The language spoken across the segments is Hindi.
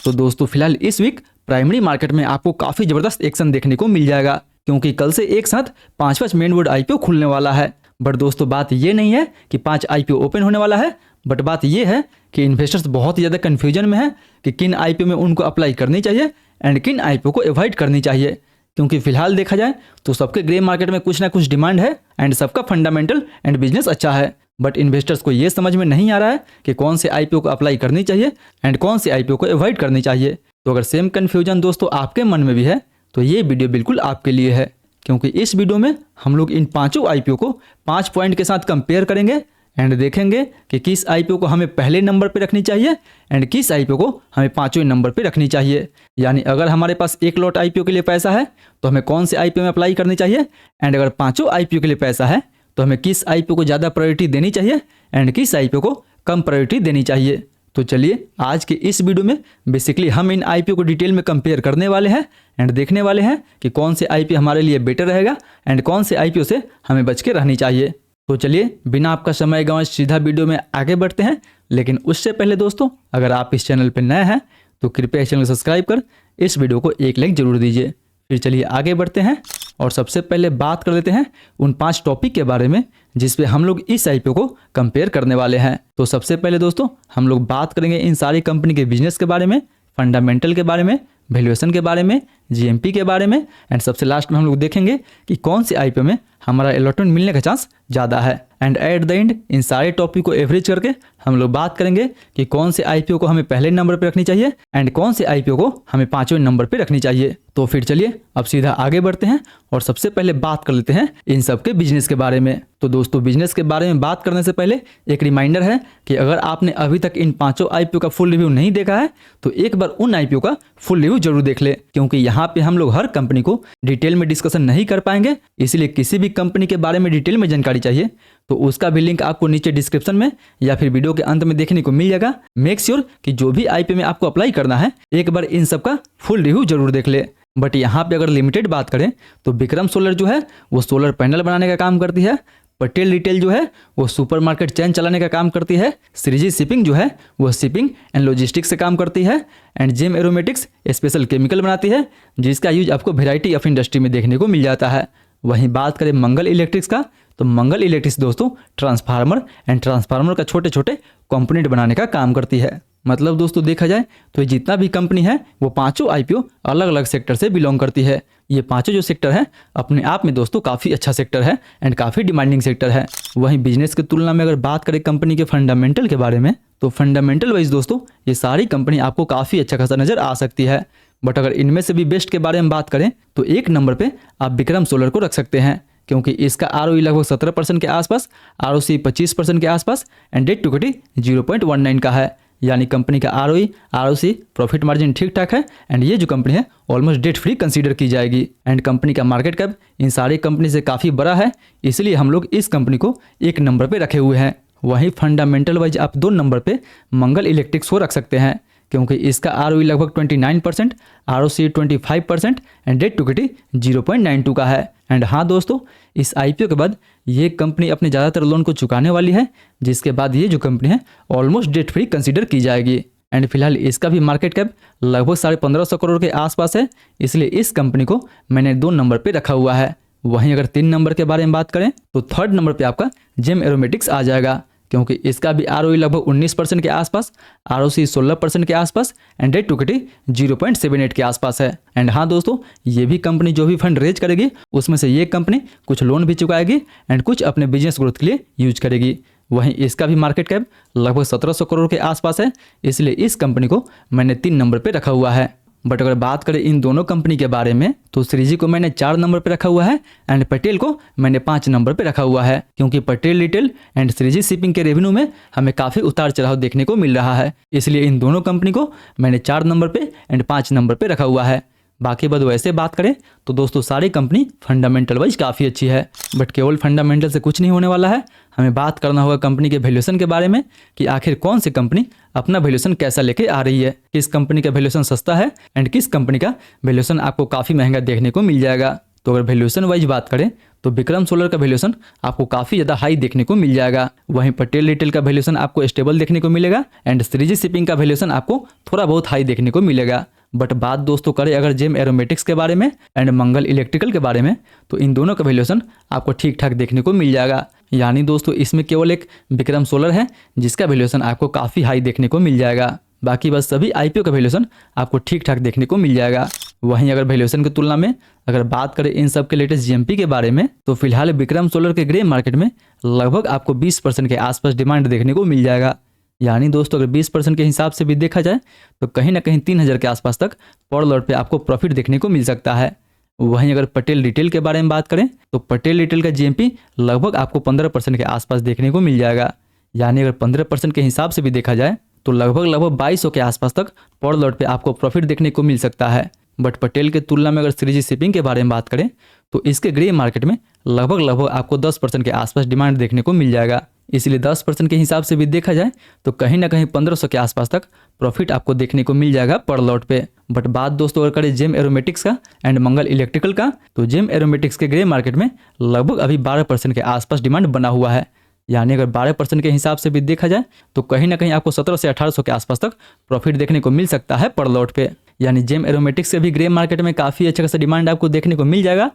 तो दोस्तों फिलहाल इस वीक प्राइमरी मार्केट में आपको काफ़ी ज़बरदस्त एक्शन देखने को मिल जाएगा, क्योंकि कल से एक साथ 5 मेन बोर्ड IPO खुलने वाला है। बट दोस्तों बात ये नहीं है कि 5 IPO ओपन होने वाला है, बट बात ये है कि इन्वेस्टर्स बहुत ही ज़्यादा कन्फ्यूजन में है कि किन IPO में उनको अप्लाई करनी चाहिए एंड किन IPO को अवॉइड करनी चाहिए। क्योंकि फिलहाल देखा जाए तो सबके ग्रे मार्केट में कुछ ना कुछ डिमांड है एंड सबका फंडामेंटल एंड बिजनेस अच्छा है, बट इन्वेस्टर्स को ये समझ में नहीं आ रहा है कि कौन से IPO को अप्लाई करनी चाहिए एंड कौन से IPO को अवॉइड करनी चाहिए। तो अगर सेम कन्फ्यूजन दोस्तों आपके मन में भी है तो ये वीडियो बिल्कुल आपके लिए है, क्योंकि इस वीडियो में हम लोग इन 5 IPO को 5 पॉइंट के साथ कंपेयर करेंगे एंड देखेंगे कि किस IPO को हमें पहले नंबर पे रखनी चाहिए एंड किस IPO को हमें 5वें नंबर पे रखनी चाहिए। यानी अगर हमारे पास 1 लॉट IPO के लिए पैसा है तो हमें कौन से IPO में अप्लाई करनी चाहिए एंड अगर 5 IPO के लिए पैसा है तो हमें किस IPO को ज़्यादा प्रायोरिटी देनी चाहिए एंड किस IPO को कम प्रायोरिटी देनी चाहिए। तो चलिए आज के इस वीडियो में बेसिकली हम इन IPO को डिटेल में कंपेयर करने वाले हैं एंड देखने वाले हैं कि कौन से IPO हमारे लिए बेटर रहेगा एंड कौन से IPO से हमें बच के रहनी चाहिए। तो चलिए बिना आपका समय गंवाए सीधा वीडियो में आगे बढ़ते हैं। लेकिन उससे पहले दोस्तों अगर आप इस चैनल पर नए हैं तो कृपया इस चैनल को सब्सक्राइब कर इस वीडियो को एक लाइक जरूर दीजिए। फिर चलिए आगे बढ़ते हैं और सबसे पहले बात कर लेते हैं उन 5 टॉपिक के बारे में जिस पे हम लोग इस IPO को कंपेयर करने वाले हैं। तो सबसे पहले दोस्तों हम लोग बात करेंगे इन सारी कंपनी के बिजनेस के बारे में, फंडामेंटल के बारे में, वैल्यूएशन के बारे में, GMP के बारे में एंड सबसे लास्ट में हम लोग देखेंगे कि कौन से IPO में हमारा अलॉटमेंट मिलने का चांस ज़्यादा है। And at the and in सारे टॉपिक को एवरेज करके हम लोग बात करेंगे कि कौन से IPO को हमें पहले नंबर पे रखनी चाहिए एंड कौन से IPO को हमें 5वें नंबर पे रखनी चाहिए। तो फिर चलिए अब सीधा आगे बढ़ते हैं और सबसे पहले बात कर लेते हैं इन सब के बिजनेस के बारे में। तो दोस्तों बिजनेस के बारे में बात करने से पहले एक रिमाइंडर है कि अगर आपने अभी तक इन 5 IPO का फुल रिव्यू नहीं देखा है तो एक बार उन IPO का फुल रिव्यू जरूर देख ले, क्योंकि यहाँ पे हम लोग हर कंपनी को डिटेल में डिस्कशन नहीं कर पाएंगे। इसलिए किसी भी कंपनी के बारे में डिटेल में जानकारी चाहिए तो उसका भी लिंक आपको नीचे डिस्क्रिप्शन में या फिर वीडियो के अंत में देखने को मिल जाएगा। मेक श्योर कि जो भी IPO में आपको अप्लाई करना है एक बार इन सब का फुल रिव्यू जरूर देख ले। बट यहाँ पे अगर लिमिटेड बात करें तो विक्रम सोलर जो है वो सोलर पैनल बनाने का काम करती है, पटेल रिटेल जो है वो सुपरमार्केट चेन चलाने का काम करती है, श्रीजी शिपिंग जो है वो शिपिंग एंड लॉजिस्टिक्स से काम करती है and Gem Aromatics special chemical बनाती है जिसका यूज आपको वेराइटी ऑफ इंडस्ट्री में देखने को मिल जाता है। वहीं बात करें मंगल इलेक्ट्रिक्स का तो मंगल इलेक्ट्रिक्स दोस्तों ट्रांसफार्मर एंड ट्रांसफार्मर का छोटे छोटे कंपोनेंट बनाने का काम करती है। मतलब दोस्तों देखा जाए तो ये जितना भी कंपनी है वो 5 IPO अलग अलग सेक्टर से बिलोंग करती है। ये 5 जो सेक्टर है अपने आप में दोस्तों काफ़ी अच्छा सेक्टर है एंड काफ़ी डिमांडिंग सेक्टर है। वहीं बिजनेस की तुलना में अगर बात करें कंपनी के फंडामेंटल के बारे में तो फंडामेंटल वाइज दोस्तों ये सारी कंपनी आपको काफ़ी अच्छा खासा नज़र आ सकती है। बट अगर इनमें से भी बेस्ट के बारे में बात करें तो एक नंबर पर आप विक्रम सोलर को रख सकते हैं, क्योंकि इसका ROE लगभग 17% के आसपास, ROC 25% के आसपास एंड डेट टू इक्विटी 0.19 का है। यानी कंपनी का ROE, ROC, प्रॉफिट मार्जिन ठीक ठाक है एंड ये जो कंपनी है ऑलमोस्ट डेट फ्री कंसीडर की जाएगी। एंड कंपनी का मार्केट कैप इन सारी कंपनी से काफ़ी बड़ा है, इसलिए हम लोग इस कंपनी को एक नंबर पे रखे हुए हैं। वहीं फंडामेंटल वाइज आप 2 नंबर पे मंगल इलेक्ट्रिक्स को रख सकते हैं, क्योंकि इसका ROE लगभग 29%, ROC 25% and debt to equity 0.92 का है। एंड हाँ दोस्तों इस IPO के बाद ये कंपनी अपने ज़्यादातर लोन को चुकाने वाली है, जिसके बाद ये जो कंपनी है ऑलमोस्ट डेट फ्री कंसीडर की जाएगी। एंड फिलहाल इसका भी मार्केट कैप लगभग 1550 करोड़ के आसपास है, इसलिए इस कंपनी को मैंने 2 नंबर पे रखा हुआ है। वहीं अगर 3 नंबर के बारे में बात करें तो 3rd नंबर पे आपका जेम एरोमेटिक्स आ जाएगा, क्योंकि इसका भी ROE लगभग 19% के आसपास, ROC 16% के आसपास एंड डेट टू इक्विटी 0.78 के आसपास है। एंड हाँ दोस्तों ये भी कंपनी जो भी फंड रेज करेगी उसमें से ये कंपनी कुछ लोन भी चुकाएगी एंड कुछ अपने बिजनेस ग्रोथ के लिए यूज करेगी। वहीं इसका भी मार्केट कैप लगभग 1700 करोड़ के आसपास है, इसलिए इस कंपनी को मैंने 3 नंबर पर रखा हुआ है। बट अगर बात करें इन दोनों कंपनी के बारे में तो श्रीजी को मैंने 4 नंबर पे रखा हुआ है एंड पटेल को मैंने 5 नंबर पे रखा हुआ है, क्योंकि पटेल रिटेल एंड श्रीजी शिपिंग के रेवेन्यू में हमें काफ़ी उतार चढ़ाव देखने को मिल रहा है, इसलिए इन दोनों कंपनी को मैंने 4 नंबर पे एंड 5 नंबर पे रखा हुआ है। बाकी बात वैसे बात करें तो दोस्तों सारी कंपनी फंडामेंटल वाइज काफ़ी अच्छी है, बट केवल फंडामेंटल से कुछ नहीं होने वाला है। हमें बात करना होगा कंपनी के वैल्यूएशन के बारे में कि आखिर कौन सी कंपनी अपना वैल्यूएशन कैसा लेके आ रही है, किस कंपनी का वैल्यूएशन सस्ता है एंड किस कंपनी का वैल्यूएशन आपको काफ़ी महंगा देखने को मिल जाएगा। तो अगर वैल्यूएशन वाइज बात करें तो विक्रम सोलर का वैल्यूएशन आपको काफ़ी ज़्यादा हाई देखने को मिल जाएगा। वहीं पटेल रिटेल का वैल्यूएशन आपको स्टेबल देखने को मिलेगा एंड श्रीजी शिपिंग का वैल्यूएशन आपको थोड़ा बहुत हाई देखने को मिलेगा। बट बात दोस्तों करें अगर जेम एरोमेटिक्स के बारे में एंड मंगल इलेक्ट्रिकल के बारे में, तो इन दोनों का वैल्यूएशन आपको ठीक ठाक देखने को मिल जाएगा। यानी दोस्तों इसमें केवल एक विक्रम सोलर है जिसका वैल्यूएशन आपको काफ़ी हाई देखने को मिल जाएगा। बाकी बस सभी आईपीओ का वैल्यूएशन आपको ठीक ठाक देखने को मिल जाएगा। वहीं अगर वैल्यूएशन की तुलना में अगर बात करें इन सब के लेटेस्ट जीएमपी के बारे में, तो फिलहाल विक्रम सोलर के ग्रे मार्केट में लगभग आपको 20% के आसपास डिमांड देखने को मिल जाएगा। यानी दोस्तों अगर 20% के हिसाब से भी देखा जाए तो कहीं ना कहीं 3000 के आसपास तक पर लॉट पे आपको प्रॉफिट देखने को मिल सकता है। वहीं अगर पटेल रिटेल के बारे में बात करें तो पटेल रिटेल का जीएमपी लगभग आपको 15% के आसपास देखने को मिल जाएगा। यानी अगर 15% के हिसाब से भी देखा जाए तो लगभग 2200 के आसपास तक पर लॉट पे आपको प्रॉफिट देखने को मिल सकता है। बट पटेल के तुलना में अगर श्रीजी शिपिंग के बारे में बात करें तो इसके ग्रे मार्केट में लगभग आपको 10% के आसपास डिमांड देखने को मिल जाएगा। इसलिए 10% के हिसाब से भी देखा जाए तो कहीं ना कहीं 1500 के आसपास तक प्रॉफिट आपको देखने को मिल जाएगा पर लॉट पे। बट बात दोस्तों अगर करें जेम एरोमेटिक्स का एंड मंगल इलेक्ट्रिकल का, तो जेम एरोमेटिक्स के ग्रे मार्केट में लगभग अभी 12% के आसपास डिमांड बना हुआ है। यानी अगर 12% के हिसाब से भी देखा जाए तो कहीं ना कहीं आपको 1700 से 1800 के आसपास तक प्रॉफिट देखने को मिल सकता है पर लॉट पे। यानी जेम एरोमेटिक्स के भी ग्रे मार्केट में काफ़ी अच्छा खासा डिमांड आपको देखने को मिल जाएगा।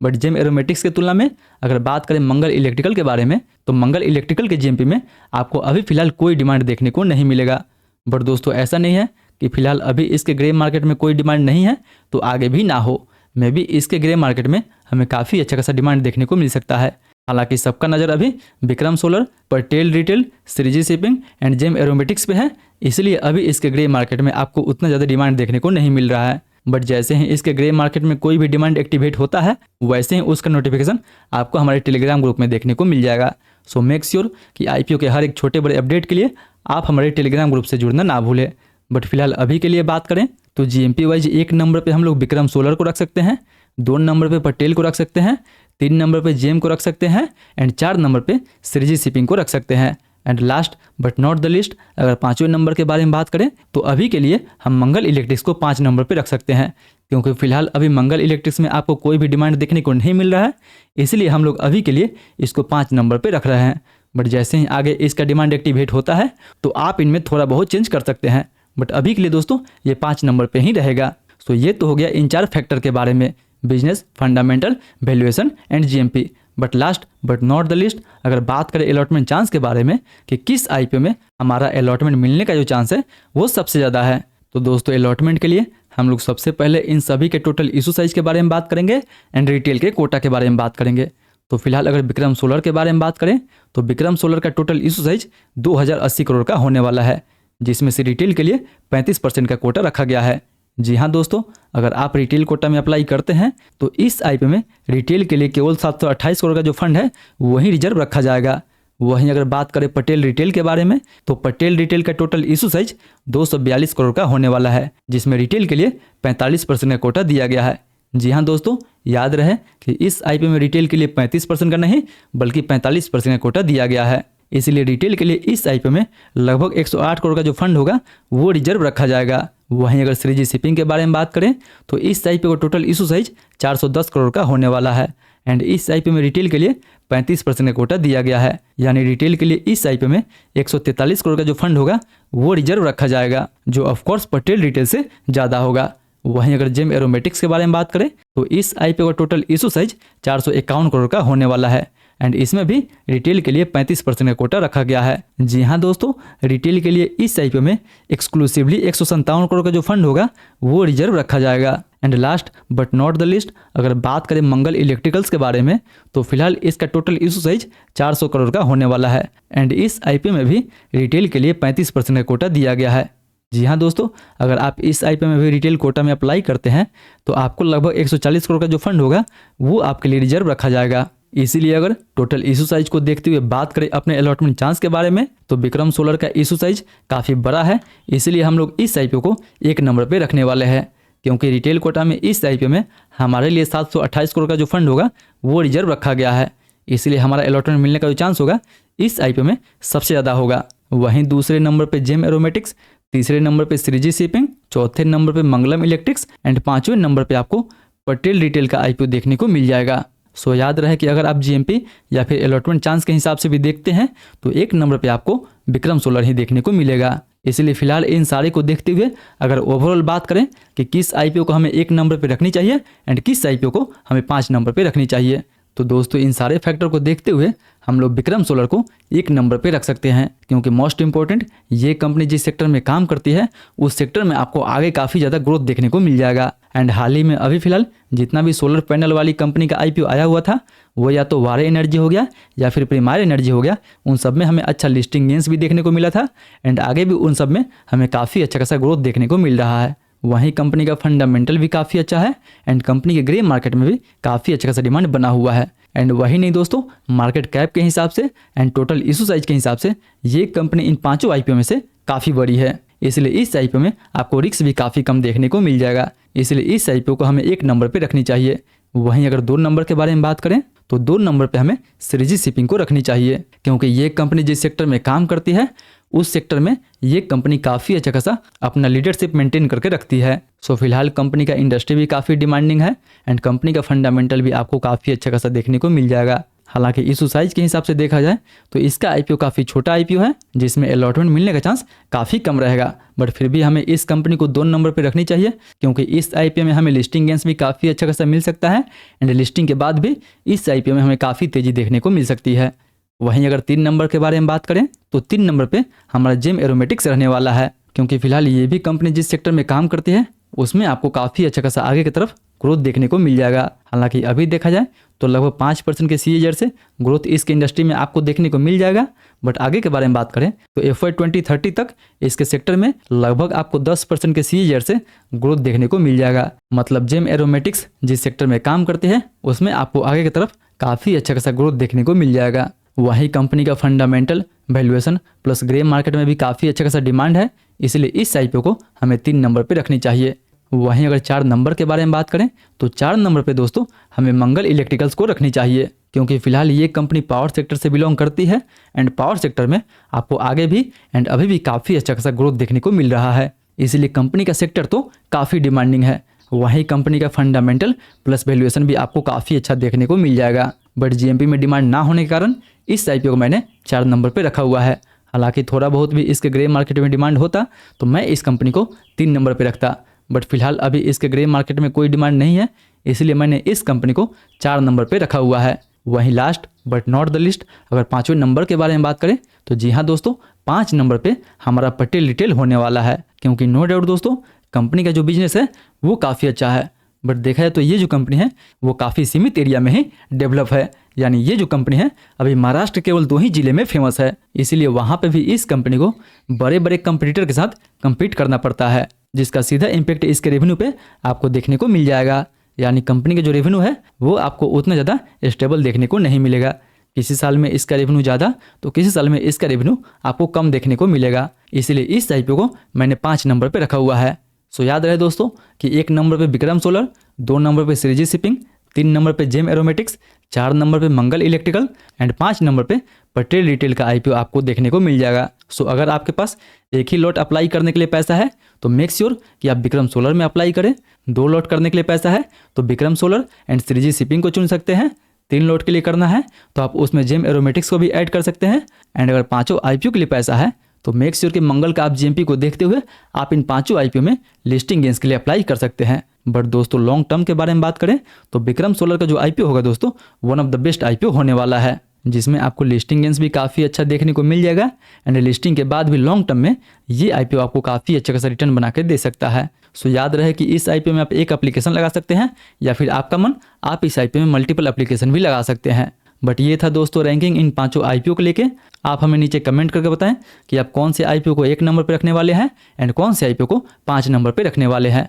बट जेम एरोमेटिक्स की तुलना में अगर बात करें मंगल इलेक्ट्रिकल के बारे में, तो मंगल इलेक्ट्रिकल के जीएमपी में आपको अभी फिलहाल कोई डिमांड देखने को नहीं मिलेगा। बट दोस्तों ऐसा नहीं है कि फिलहाल अभी इसके ग्रे मार्केट में कोई डिमांड नहीं है तो आगे भी ना हो, मे भी इसके ग्रे मार्केट में हमें काफ़ी अच्छा खासा डिमांड देखने को मिल सकता है। हालांकि सबका नज़र अभी विक्रम सोलर, पटेल रिटेल, श्रीजी शिपिंग एंड जेम एरोमेटिक्स पे है, इसलिए अभी इसके ग्रे मार्केट में आपको उतना ज़्यादा डिमांड देखने को नहीं मिल रहा है। बट जैसे ही इसके ग्रे मार्केट में कोई भी डिमांड एक्टिवेट होता है वैसे ही उसका नोटिफिकेशन आपको हमारे टेलीग्राम ग्रुप में देखने को मिल जाएगा। सो मेक श्योर कि आईपीओ के हर एक छोटे बड़े अपडेट के लिए आप हमारे टेलीग्राम ग्रुप से जुड़ना ना भूलें। बट फिलहाल अभी के लिए बात करें तो जीएमपी वाइज 1 नंबर पे हम लोग विक्रम सोलर को रख सकते हैं, 2 नंबर पे पटेल को रख सकते हैं, 3 नंबर पे जेम को रख सकते हैं एंड 4 नंबर पे श्रीजी शिपिंग को रख सकते हैं। And last but not the list अगर 5वें नंबर के बारे में बात करें तो अभी के लिए हम मंगल इलेक्ट्रिक्स को 5 नंबर पे रख सकते हैं, क्योंकि फिलहाल अभी मंगल इलेक्ट्रिक्स में आपको कोई भी डिमांड देखने को नहीं मिल रहा है, इसलिए हम लोग अभी के लिए इसको 5 नंबर पे रख रहे हैं। बट जैसे ही आगे इसका डिमांड एक्टिवेट होता है तो आप इनमें थोड़ा बहुत चेंज कर सकते हैं। बट अभी के लिए दोस्तों ये 5 नंबर पे ही रहेगा। सो ये तो हो गया इन 4 फैक्टर के बारे में, business, fundamental, valuation and GMP. But last but not the list अगर बात करें अलॉटमेंट चांस के बारे में कि किस आईपीओ में हमारा अलॉटमेंट मिलने का जो चांस है वो सबसे ज़्यादा है, तो दोस्तों अलॉटमेंट के लिए हम लोग सबसे पहले इन सभी के टोटल इशू साइज के बारे में बात करेंगे एंड रिटेल के कोटा के बारे में बात करेंगे। तो फिलहाल अगर विक्रम सोलर के बारे में बात करें तो विक्रम सोलर का टोटल इशू साइज 2080 करोड़ का होने वाला है, जिसमें से रिटेल के लिए 35% का कोटा रखा गया है। जी हाँ दोस्तों, अगर आप रिटेल कोटा में अप्लाई करते हैं तो इस आईपीओ में रिटेल के लिए केवल 728 करोड़ का जो फंड है वही रिजर्व रखा जाएगा। वहीं अगर बात करें पटेल रिटेल के बारे में तो पटेल रिटेल का टोटल इशू साइज 242 करोड़ का होने वाला है, जिसमें रिटेल के लिए 45% का कोटा दिया गया है। जी हाँ दोस्तों, याद रहे कि इस आईपीओ में रिटेल के लिए 35% का नहीं बल्कि 45% का कोटा दिया गया है, इसलिए रिटेल के लिए इस आईपीओ में लगभग 108 करोड़ का जो फंड होगा वो रिजर्व रखा जाएगा। वहीं अगर श्रीजी शिपिंग के बारे में बात करें तो इस आईपीओ का टोटल इशू साइज 410 करोड़ का होने वाला है एंड इस आईपीओ में रिटेल के लिए 35% का कोटा दिया गया है, यानी रिटेल के लिए इस आईपीओ में 143 करोड़ का जो फंड होगा वो रिजर्व रखा जाएगा, जो ऑफकोर्स पटेल रिटेल से ज़्यादा होगा। वहीं अगर जेम एरोमेटिक्स के बारे में बात करें तो इस आईपीओ का टोटल इशू साइज 451 करोड़ का होने वाला है एंड इसमें भी रिटेल के लिए 35% का कोटा रखा गया है। जी हाँ दोस्तों, रिटेल के लिए इस आईपीओ में एक्सक्लूसिवली 157 करोड़ का जो फंड होगा वो रिजर्व रखा जाएगा। And last but not the list अगर बात करें मंगल इलेक्ट्रिकल्स के बारे में तो फिलहाल इसका टोटल इशू साइज 400 करोड़ का होने वाला है एंड इस आईपीओ में भी रिटेल के लिए 35% का कोटा दिया गया है। जी हाँ दोस्तों, अगर आप इस आईपीओ में भी रिटेल कोटा में अप्लाई करते हैं तो आपको लगभग 140 करोड़ का जो फंड होगा वो आपके लिए रिजर्व रखा जाएगा। इसीलिए अगर टोटल इशू साइज को देखते हुए बात करें अपने अलॉटमेंट चांस के बारे में तो विक्रम सोलर का इशू साइज काफ़ी बड़ा है, इसलिए हम लोग इस आईपीओ को 1 नंबर पे रखने वाले हैं, क्योंकि रिटेल कोटा में इस आईपीओ में हमारे लिए 728 करोड़ का जो फंड होगा वो रिजर्व रखा गया है, इसलिए हमारा अलॉटमेंट मिलने का जो चांस होगा इस आईपीओ में सबसे ज़्यादा होगा। वहीं दूसरे नंबर पर जेम एरोमेटिक्स, तीसरे नंबर पे श्रीजी शिपिंग, चौथे नंबर पे मंगलम इलेक्ट्रिक्स एंड 5वें नंबर पे आपको पटेल रिटेल का आईपीओ देखने को मिल जाएगा। सो याद रहे कि अगर आप जीएमपी या फिर अलॉटमेंट चांस के हिसाब से भी देखते हैं तो 1 नंबर पे आपको विक्रम सोलर ही देखने को मिलेगा। इसलिए फिलहाल इन सारे को देखते हुए अगर ओवरऑल बात करें कि किस आईपीओ को हमें 1 नंबर पे रखनी चाहिए एंड किस आईपीओ को हमें 5 नंबर पे रखनी चाहिए, तो दोस्तों इन सारे फैक्टर को देखते हुए हम लोग विक्रम सोलर को 1 नंबर पे रख सकते हैं, क्योंकि मोस्ट इंपॉर्टेंट ये कंपनी जिस सेक्टर में काम करती है उस सेक्टर में आपको आगे काफ़ी ज़्यादा ग्रोथ देखने को मिल जाएगा। एंड हाल ही में अभी फिलहाल जितना भी सोलर पैनल वाली कंपनी का आईपीओ आया हुआ था वो या तो वारे एनर्जी हो गया या फिर प्रीमायर एनर्जी हो गया, उन सब में हमें अच्छा लिस्टिंग गेंस भी देखने को मिला था एंड आगे भी उन सब में हमें काफ़ी अच्छा खासा ग्रोथ देखने को मिल रहा है। वहीं कंपनी का फंडामेंटल भी काफ़ी अच्छा है एंड कंपनी के ग्रे मार्केट में भी काफ़ी अच्छा खासा डिमांड बना हुआ है। एंड वही नहीं दोस्तों, मार्केट कैप के हिसाब से एंड टोटल इशू साइज के हिसाब से ये कंपनी इन 5 आईपीओ में से काफ़ी बड़ी है, इसलिए इस आईपीओ में आपको रिस्क भी काफ़ी कम देखने को मिल जाएगा। इसलिए इस आईपीओ को हमें 1 नंबर पे रखनी चाहिए। वहीं अगर 2 नंबर के बारे में बात करें तो 2 नंबर पे हमें श्रीजी शिपिंग को रखनी चाहिए, क्योंकि ये कंपनी जिस सेक्टर में काम करती है उस सेक्टर में ये कंपनी काफ़ी अच्छा खासा अपना लीडरशिप मेंटेन करके रखती है। सो फिलहाल कंपनी का इंडस्ट्री भी काफ़ी डिमांडिंग है एंड कंपनी का फंडामेंटल भी आपको काफ़ी अच्छा खासा देखने को मिल जाएगा। हालांकि इशू साइज के हिसाब से देखा जाए तो इसका आईपीओ काफ़ी छोटा आईपीओ है जिसमें अलॉटमेंट मिलने का चांस काफ़ी कम रहेगा, बट फिर भी हमें इस कंपनी को 2 नंबर पर रखनी चाहिए, क्योंकि इस आईपीओ में हमें लिस्टिंग गेंस भी काफ़ी अच्छा खासा मिल सकता है एंड लिस्टिंग के बाद भी इस आईपीओ में हमें काफ़ी तेज़ी देखने को मिल सकती है। वहीं अगर 3 नंबर के बारे में बात करें तो 3 नंबर पे हमारा जेम एरोमेटिक्स रहने वाला है, क्योंकि फिलहाल ये भी कंपनी जिस सेक्टर में काम करती है उसमें आपको काफ़ी अच्छा खासा आगे की तरफ ग्रोथ देखने को मिल जाएगा। हालांकि अभी देखा जाए तो लगभग 5% के सीएजर से ग्रोथ इसके इंडस्ट्री में आपको देखने को मिल जाएगा, बट आगे के बारे में बात करें तो FY 2030 तक इसके सेक्टर में लगभग आपको 10% के सीएजर से ग्रोथ देखने को मिल जाएगा। मतलब जेम एरोमेटिक्स जिस सेक्टर में काम करती है उसमें आपको आगे की तरफ काफ़ी अच्छा खासा ग्रोथ देखने को मिल जाएगा। वही कंपनी का fundamental valuation plus grey market में भी काफ़ी अच्छा खासा डिमांड है, इसलिए इस आईपीओ को हमें 3 नंबर पे रखनी चाहिए। वहीं अगर 4 नंबर के बारे में बात करें तो 4 नंबर पे दोस्तों हमें मंगल इलेक्ट्रिकल्स को रखनी चाहिए, क्योंकि फिलहाल ये कंपनी पावर सेक्टर से बिलोंग करती है एंड पावर सेक्टर में आपको आगे भी एंड अभी भी काफ़ी अच्छा खासा ग्रोथ देखने को मिल रहा है, इसलिए कंपनी का सेक्टर तो काफ़ी डिमांडिंग है। वहीं कंपनी का फंडामेंटल प्लस वैल्यूएशन भी आपको काफ़ी अच्छा देखने को मिल जाएगा, बट जीएमपी में डिमांड ना होने के कारण इस आईपीओ को मैंने 4 नंबर पे रखा हुआ है। हालांकि थोड़ा बहुत भी इसके ग्रे मार्केट में डिमांड होता तो मैं इस कंपनी को 3 नंबर पे रखता, बट फिलहाल अभी इसके ग्रे मार्केट में कोई डिमांड नहीं है, इसलिए मैंने इस कंपनी को 4 नंबर पे रखा हुआ है। वहीं last but not the list अगर 5वें नंबर के बारे में बात करें तो जी हाँ दोस्तों, 5 नंबर पे हमारा पटेल रिटेल होने वाला है, क्योंकि नो डाउट दोस्तों कंपनी का जो बिजनेस है वो काफ़ी अच्छा है, बट देखा जाए तो ये जो कंपनी है वो काफ़ी सीमित एरिया में ही डेवलप है, यानी ये जो कंपनी है अभी महाराष्ट्र केवल 2 ही जिले में फेमस है, इसीलिए वहाँ पे भी इस कंपनी को बड़े बड़े कंपटीटर के साथ कम्पीट करना पड़ता है, जिसका सीधा इम्पैक्ट इसके रेवेन्यू पे आपको देखने को मिल जाएगा। यानी कंपनी का जो रेवेन्यू है वो आपको उतना ज़्यादा स्टेबल देखने को नहीं मिलेगा, किसी साल में इसका रेवेन्यू ज़्यादा तो किसी साल में इसका रेवेन्यू आपको कम देखने को मिलेगा, इसीलिए इस आईपीओ को मैंने 5 नंबर पर रखा हुआ है। सो याद रहे दोस्तों कि 1 नंबर पे विक्रम सोलर, 2 नंबर पे श्रीजी शिपिंग, 3 नंबर पे जेम एरोमेटिक्स, 4 नंबर पे मंगल इलेक्ट्रिकल एंड 5 नंबर पे पटेल रिटेल का आईपीओ आपको देखने को मिल जाएगा। सो अगर आपके पास एक ही लॉट अप्लाई करने के लिए पैसा है तो मेक श्योर कि आप विक्रम सोलर में अप्लाई करें, 2 लॉट करने के लिए पैसा है तो विक्रम सोलर एंड श्रीजी शिपिंग को चुन सकते हैं, 3 लॉट के लिए करना है तो आप उसमें जेम एरोमेटिक्स को भी ऐड कर सकते हैं, एंड अगर 5 आईपीओ के लिए पैसा है तो मेक श्योर कि मंगल का आप जीएमपी को देखते हुए आप इन 5 आईपीओ में लिस्टिंग गेंस के लिए अप्लाई कर सकते हैं। बट दोस्तों लॉन्ग टर्म के बारे में बात करें तो विक्रम सोलर का जो आईपीओ होगा दोस्तों one of the best IPO होने वाला है, जिसमें आपको लिस्टिंग गेंस भी काफ़ी अच्छा देखने को मिल जाएगा एंड लिस्टिंग के बाद भी लॉन्ग टर्म में ये आईपीओ आपको काफ़ी अच्छा खासा रिटर्न बना के दे सकता है। सो याद रहे कि इस आईपीओ में आप एक एप्लीकेशन लगा सकते हैं या फिर आपका मन आप इस आईपीओ में मल्टीपल एप्लीकेशन भी लगा सकते हैं। बट ये था दोस्तों रैंकिंग इन 5 आईपीओ को लेके। आप हमें नीचे कमेंट करके बताएं कि आप कौन से आईपीओ को 1 नंबर पर रखने वाले हैं एंड कौन से आईपीओ को 5 नंबर पर रखने वाले हैं।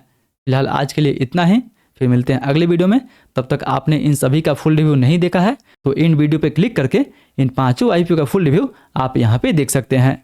फिलहाल आज के लिए इतना ही, फिर मिलते हैं अगले वीडियो में। तब तक आपने इन सभी का फुल रिव्यू नहीं देखा है तो इन वीडियो पे क्लिक करके इन 5 आईपीओ का फुल रिव्यू आप यहाँ पे देख सकते हैं।